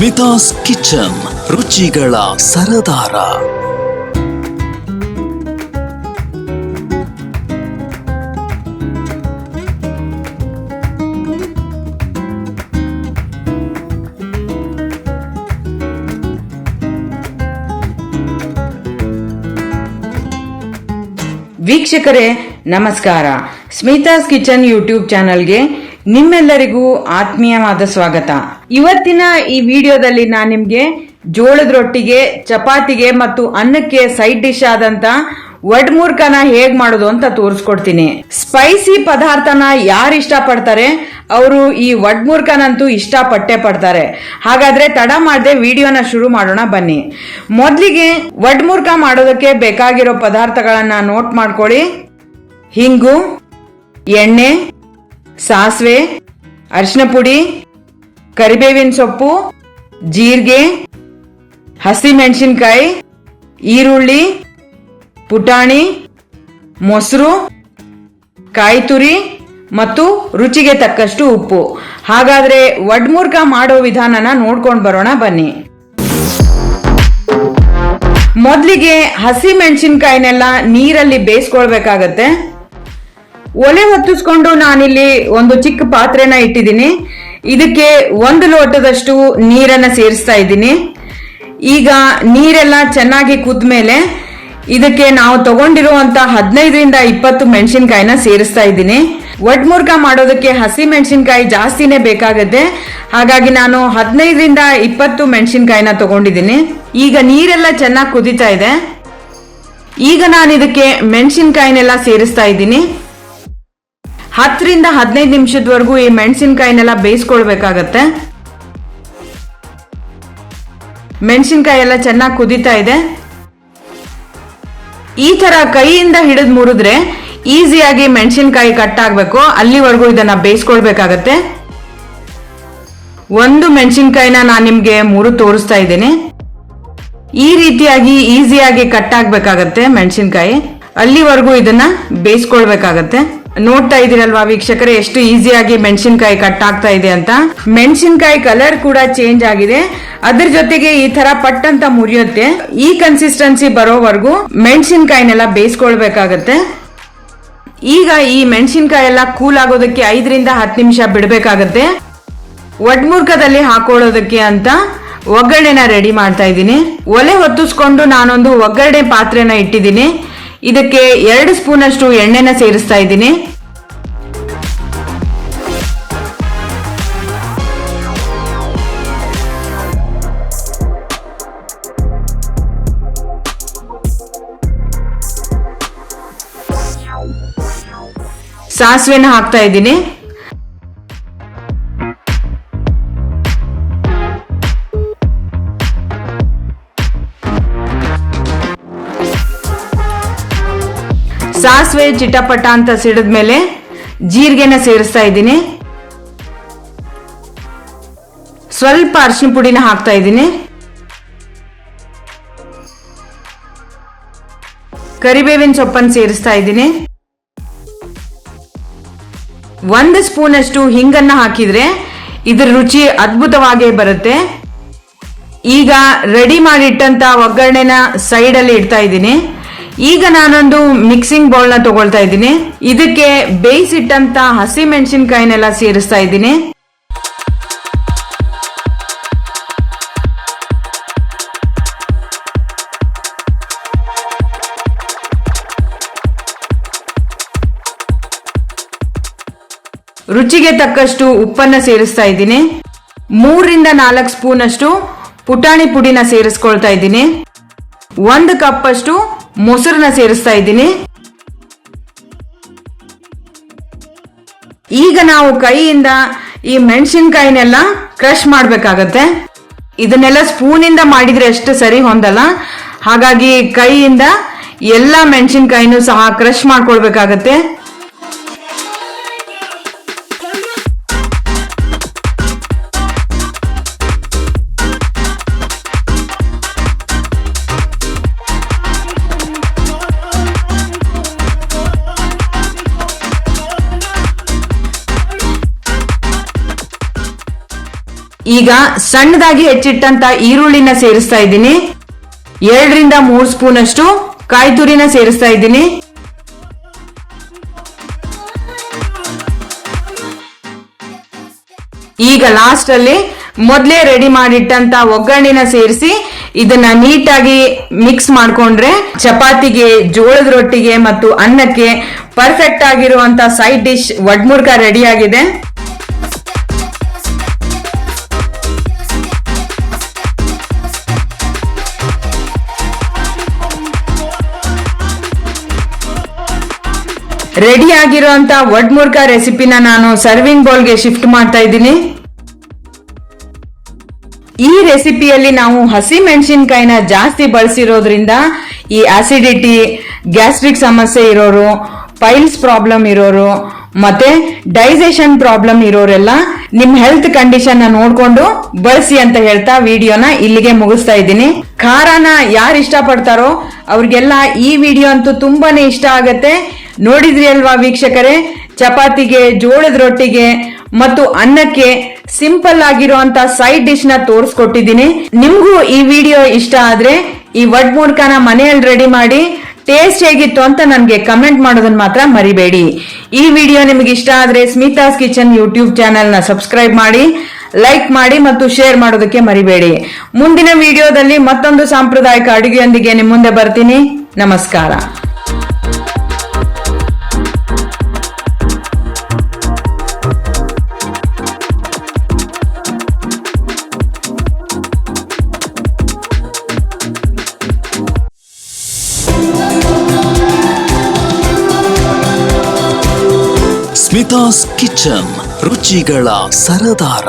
Smitha's kitchen, ರುಚಿಗಳ ಸರದಾರ. ವೀಕ್ಷಕರೇ ನಮಸ್ಕಾರ. Smitha's kitchen YouTube ಚಾನಲ್ಗೆ ನಿಮ್ಮೆಲ್ಲರಿಗೂ ಆತ್ಮೀಯವಾದ ಸ್ವಾಗತ. ಇವತ್ತಿನ ಈ ವಿಡಿಯೋದಲ್ಲಿ ನಾನು ನಿಮ್ಗೆ ಜೋಳದ ರೊಟ್ಟಿಗೆ, ಚಪಾತಿಗೆ ಮತ್ತು ಅನ್ನಕ್ಕೆ ಸೈಡ್ ಡಿಶ್ ಆದಂತ ವಡ್ಮೂರ್ಕನ ಹೇಗ್ ಮಾಡೋದು ಅಂತ ತೋರಿಸ್ಕೊಡ್ತೀನಿ. ಸ್ಪೈಸಿ ಪದಾರ್ಥನ ಯಾರು ಇಷ್ಟಪಡ್ತಾರೆ ಅವರು ಈ ವಡ್ಮೂರ್ಕನಂತೂ ಇಷ್ಟಪಟ್ಟೆ ಪಡ್ತಾರೆ. ಹಾಗಾದ್ರೆ ತಡ ಮಾಡದೆ ವಿಡಿಯೋನ ಶುರು ಮಾಡೋಣ ಬನ್ನಿ. ಮೊದಲಿಗೆ ವಡ್ಮೂರ್ಕ ಮಾಡೋದಕ್ಕೆ ಬೇಕಾಗಿರೋ ಪದಾರ್ಥಗಳನ್ನ ನೋಟ್ ಮಾಡ್ಕೊಳ್ಳಿ. ಹಿಂಗು, ಎಣ್ಣೆ, ಸಾಸಿವೆ, ಅರಿಶಿನ ಪುಡಿ, ಕರಿಬೇವಿನ ಸೊಪ್ಪು, ಜೀರಿಗೆ, ಹಸಿ ಮೆಣಸಿನಕಾಯಿ, ಈರುಳ್ಳಿ, ಪುಟಾಣಿ, ಮೊಸರು, ಕಾಯಿ ತುರಿ ಮತ್ತು ರುಚಿಗೆ ತಕ್ಕಷ್ಟು ಉಪ್ಪು. ಹಾಗಾದ್ರೆ ವಡ್ಮೂರ್ಕ ಮಾಡೋ ವಿಧಾನನ ನೋಡ್ಕೊಂಡು ಬರೋಣ ಬನ್ನಿ. ಮೊದಲಿಗೆ ಹಸಿ ಮೆಣಸಿನಕಾಯಿನೆಲ್ಲ ನೀರಲ್ಲಿ ಬೇಯಿಸ್ಕೊಳ್ಬೇಕಾಗತ್ತೆ. ಒಲೆ ಹೊತ್ತಿಸ್ಕೊಂಡು ನಾನಿಲ್ಲಿ ಒಂದು ಚಿಕ್ಕ ಪಾತ್ರೆನ ಇಟ್ಟಿದ್ದೀನಿ. ಇದಕ್ಕೆ 1 ಲೋಟದಷ್ಟು ನೀರನ್ನ ಸೇರಿಸ್ತಾ ಇದ್ದೀನಿ. ಈಗ ನೀರೆಲ್ಲ ಚೆನ್ನಾಗಿ ಕುದ್ಮೇಲೆ ಇದಕ್ಕೆ ನಾವು ತಗೊಂಡಿರುವಂತ 15ರಿಂದ 20 ಮೆಣಸಿನಕಾಯಿನ ಸೇರಿಸ್ತಾ ಇದ್ದೀನಿ. ವಡ್ಮೂರ್ಕ ಮಾಡೋದಕ್ಕೆ ಹಸಿ ಮೆಣಸಿನಕಾಯಿ ಜಾಸ್ತಿನೇ ಬೇಕಾಗುತ್ತೆ. ಹಾಗಾಗಿ ನಾನು 15ರಿಂದ 20 ಮೆಣಸಿನಕಾಯಿನ ತಗೊಂಡಿದ್ದೀನಿ. ಈಗ ನೀರೆಲ್ಲ ಚೆನ್ನಾಗಿ ಕುದೀತಾ ಇದೆ. ಈಗ ನಾನು ಇದಕ್ಕೆ ಮೆಣಸಿನಕಾಯಿನೆಲ್ಲ ಸೇರಿಸ್ತಾ ಇದ್ದೀನಿ. 10ರಿಂದ 15 ನಿಮಿಷದವರೆಗೂ ಈ ಮೆಣಸಿನಕಾಯಿನೆಲ್ಲ ಬೇಯಿಸ್ಕೊಳ್ಬೇಕಾಗತ್ತೆ. ಮೆಣಸಿನಕಾಯಿ ಎಲ್ಲ ಚೆನ್ನಾಗಿ ಕುದೀತಾ ಇದೆ. ಈ ತರ ಕೈಯಿಂದ ಹಿಡಿದು ಮುರಿದ್ರೆ ಈಸಿಯಾಗಿ ಮೆಣಸಿನಕಾಯಿ ಕಟ್ ಆಗ್ಬೇಕು, ಅಲ್ಲಿವರೆಗೂ ಇದನ್ನ ಬೇಯಿಸ್ಕೊಳ್ಬೇಕಾಗತ್ತೆ. ಒಂದು ಮೆಣಸಿನಕಾಯಿನ ನಾನು ನಿಮ್ಗೆ ಮುರಿದು ತೋರಿಸ್ತಾ ಇದ್ದೀನಿ. ಈ ರೀತಿಯಾಗಿ ಈಸಿಯಾಗಿ ಕಟ್ ಆಗ್ಬೇಕಾಗತ್ತೆ ಮೆಣಸಿನಕಾಯಿ, ಅಲ್ಲಿವರೆಗೂ ಇದನ್ನ ಬೇಯಿಸ್ಕೊಳ್ಬೇಕಾಗತ್ತೆ. ನೋಡ್ತಾ ಇದೀರಲ್ವಾ ವೀಕ್ಷಕರೇ ಎಷ್ಟು ಈಸಿಯಾಗಿ ಮೆಣಸಿನಕಾಯಿ ಕಟ್ ಆಗ್ತಾ ಇದೆ ಅಂತ. ಮೆಣಸಿನಕಾಯಿ ಕಲರ್ ಕೂಡ ಚೇಂಜ್ ಆಗಿದೆ. ಅದ್ರ ಜೊತೆಗೆ ಈ ತರ ಪಟ್ ಅಂತ ಮುರಿಯುತ್ತೆ. ಈ ಕನ್ಸಿಸ್ಟೆನ್ಸಿ ಬರೋವರೆಗೂ ಮೆಣಸಿನಕಾಯಿನೆಲ್ಲ ಬೇಯಿಸ್ಕೊಳ್ಬೇಕಾಗತ್ತೆ. ಈಗ ಈ ಮೆಣಸಿನಕಾಯಿ ಎಲ್ಲ ಕೂಲ್ ಆಗೋದಕ್ಕೆ 5ರಿಂದ 10 ನಿಮಿಷ ಬಿಡಬೇಕಾಗತ್ತೆ. ವಡ್ಮೂರ್ಕದಲ್ಲಿ ಹಾಕೊಳ್ಳೋದಕ್ಕೆ ಅಂತ ಒಗ್ಗರಣೆನ ರೆಡಿ ಮಾಡ್ತಾ ಇದ್ದೀನಿ. ಒಲೆ ಹೊತ್ತಿಸ್ಕೊಂಡು ನಾನೊಂದು ಒಗ್ಗರಣೆ ಪಾತ್ರೆನ ಇಟ್ಟಿದ್ದೀನಿ. ಇದಕ್ಕೆ 2 ಸ್ಪೂನ್ ಅಷ್ಟು ಎಣ್ಣೆನ ಸೇರಿಸ್ತಾ ಇದ್ದೀನಿ. ಸಾಸಿವೆನ ಹಾಕ್ತಾ ಇದ್ದೀನಿ. ಸಾಸಿವೆ ಚಿಟಪಟ ಅಂತ ಸಿಡಿದ್ಮೇಲೆ ಜೀರಿಗೆನ ಸೇರಿಸ್ತಾ ಇದ್ದೀನಿ. ಸ್ವಲ್ಪ ಅರಿಶಿನ ಪುಡಿನ ಹಾಕ್ತಾ ಇದ್ದೀನಿ. ಕರಿಬೇವಿನ ಸೊಪ್ಪನ್ನು ಸೇರಿಸ್ತಾ ಇದ್ದೀನಿ. 1 ಸ್ಪೂನ್ ಅಷ್ಟು ಹಿಂಗನ್ನ ಹಾಕಿದ್ರೆ ಇದ್ರ ರುಚಿ ಅದ್ಭುತವಾಗಿ ಬರುತ್ತೆ. ಈಗ ರೆಡಿ ಮಾಡಿಟ್ಟಂತ ಒಗ್ಗರಣೆನ ಸೈಡ್ ಅಲ್ಲಿ ಇಡ್ತಾ ಇದ್ದೀನಿ. ಈಗ ನಾನೊಂದು ಮಿಕ್ಸಿಂಗ್ ಬೌಲ್ ನ ತಗೊಳ್ತಾ ಇದ್ದೀನಿ. ಇದಕ್ಕೆ ಬೇಯಿಸಿಟ್ಟಂತ ಹಸಿ ಮೆಣಸಿನಕಾಯಿನೆಲ್ಲ ಸೇರಿಸ್ತಾ ಇದ್ದೀನಿ. ರುಚಿಗೆ ತಕ್ಕಷ್ಟು ಉಪ್ಪನ್ನ ಸೇರಿಸ್ತಾ ಇದ್ದೀನಿ. 3ರಿಂದ 4 ಸ್ಪೂನ್ ಅಷ್ಟು ಪುಟಾಣಿ ಪುಡಿನ ಸೇರಿಸ್ಕೊಳ್ತಾ ಇದ್ದೀನಿ. 1 ಕಪ್ ಅಷ್ಟು ಮೊಸರನ್ನ ಸೇರಿಸ್ತಾ ಇದ್ದೀನಿ. ಈಗ ನಾವು ಕೈಯಿಂದ ಈ ಮೆಣಸಿನಕಾಯಿನೆಲ್ಲ ಕ್ರಶ್ ಮಾಡ್ಬೇಕಾಗತ್ತೆ. ಇದನ್ನೆಲ್ಲ ಸ್ಪೂನಿಂದ ಮಾಡಿದ್ರೆ ಅಷ್ಟು ಸರಿ ಹೊಂದಲ್ಲ. ಹಾಗಾಗಿ ಕೈಯಿಂದ ಎಲ್ಲ ಮೆಣಸಿನಕಾಯಿನೂ ಸಹ ಕ್ರಶ್ ಮಾಡ್ಕೊಳ್ಬೇಕಾಗತ್ತೆ. ಈಗ ಸಣ್ಣದಾಗಿ ಹೆಚ್ಚಿಟ್ಟಂತ ಈರುಳ್ಳಿನ ಸೇರಿಸ್ತಾ ಇದ್ದೀನಿ. 2 ರಿಂದ 3 ಸ್ಪೂನ್ ಅಷ್ಟು ಕಾಯಿ ತುರಿನ ಸೇರಿಸ್ತಾ ಇದ್ದೀನಿ. ಈಗ ಲಾಸ್ಟ್ ಅಲ್ಲಿ ಮೊದಲೇ ರೆಡಿ ಮಾಡಿಟ್ಟಂತ ಒಗ್ಗರಣೆನ ಸೇರಿಸಿ ಇದನ್ನ ನೀಟಾಗಿ ಮಿಕ್ಸ್ ಮಾಡ್ಕೊಂಡ್ರೆ ಚಪಾತಿಗೆ, ಜೋಳದ ರೊಟ್ಟಿಗೆ ಮತ್ತು ಅನ್ನಕ್ಕೆ ಪರ್ಫೆಕ್ಟ್ ಆಗಿರುವಂತ ಸೈಡ್ ಡಿಶ್ ವಡ್ಮುರ್ಕ ರೆಡಿ ಆಗಿದೆ. ರೆಡಿ ಆಗಿರುವಂತ ವಡ್ಮುರ್ಕ ರೆಸಿಪಿನ ನಾನು ಸರ್ವಿಂಗ್ ಬೌಲ್ಗೆ ಶಿಫ್ಟ್ ಮಾಡ್ತಾ ಇದ್ದೀನಿ. ಈ ರೆಸಿಪಿಯಲ್ಲಿ ನಾವು ಹಸಿ ಮೆಣಸಿನಕಾಯಿನ ಜಾಸ್ತಿ ಬಳಸಿರೋದ್ರಿಂದ ಈ ಆಸಿಡಿಟಿ, ಗ್ಯಾಸ್ಟ್ರಿಕ್ ಸಮಸ್ಯೆ ಇರೋರು, ಪೈಲ್ಸ್ ಪ್ರಾಬ್ಲಮ್ ಇರೋರು ಮತ್ತೆ ಡೈಜೆಷನ್ ಪ್ರಾಬ್ಲಮ್ ಇರೋರೆಲ್ಲ ನಿಮ್ ಹೆಲ್ತ್ ಕಂಡೀಷನ್ ನ ನೋಡ್ಕೊಂಡು ಬಳಸಿ ಅಂತ ಹೇಳ್ತಾ ವಿಡಿಯೋನ ಇಲ್ಲಿಗೆ ಮುಗಿಸ್ತಾ ಇದ್ದೀನಿ. ಖಾರನ ಯಾರು ಇಷ್ಟ ಪಡ್ತಾರೋ ಅವ್ರಿಗೆಲ್ಲ ಈ ವಿಡಿಯೋ ಅಂತೂ ತುಂಬಾನೇ ಇಷ್ಟ ಆಗತ್ತೆ. ನೋಡಿದ್ರಿ ಅಲ್ವಾ ವೀಕ್ಷಕರೇ, ಚಪಾತಿಗೆ, ಜೋಳದ ರೊಟ್ಟಿಗೆ ಮತ್ತು ಅನ್ನಕ್ಕೆ ಸಿಂಪಲ್ ಆಗಿರುವಂತ ಸೈಡ್ ಡಿಶ್ ನ ತೋರಿಸ್ಕೊಟ್ಟಿದ್ದೀನಿ. ನಿಮ್ಗೂ ಈ ವಿಡಿಯೋ ಇಷ್ಟ ಆದ್ರೆ ಈ ವಡ್ಮುರ್ಕನ ಮನೆಯಲ್ಲಿ ರೆಡಿ ಮಾಡಿ ಟೇಸ್ಟ್ ಹೇಗಿತ್ತು ಅಂತ ನನಗೆ ಕಮೆಂಟ್ ಮಾಡೋದನ್ನ ಮಾತ್ರ ಮರಿಬೇಡಿ. ಈ ವಿಡಿಯೋ ನಿಮಗೆ ಇಷ್ಟ ಆದ್ರೆ ಸ್ಮಿತಾಸ್ ಕಿಚನ್ ಯೂಟ್ಯೂಬ್ ಚಾನೆಲ್ ನ ಸಬ್ಸ್ಕ್ರೈಬ್ ಮಾಡಿ, ಲೈಕ್ ಮಾಡಿ ಮತ್ತು ಶೇರ್ ಮಾಡೋದಕ್ಕೆ ಮರಿಬೇಡಿ. ಮುಂದಿನ ವಿಡಿಯೋದಲ್ಲಿ ಮತ್ತೊಂದು ಸಾಂಪ್ರದಾಯಿಕ ಅಡುಗೆಯೊಂದಿಗೆ ನಿಮ್ಮ ಮುಂದೆ ಬರ್ತೀನಿ. ನಮಸ್ಕಾರ. ಸ್ಮಿತಾಸ್ ಕಿಚನ್, ರುಚಿಗಳ ಸರದಾರ.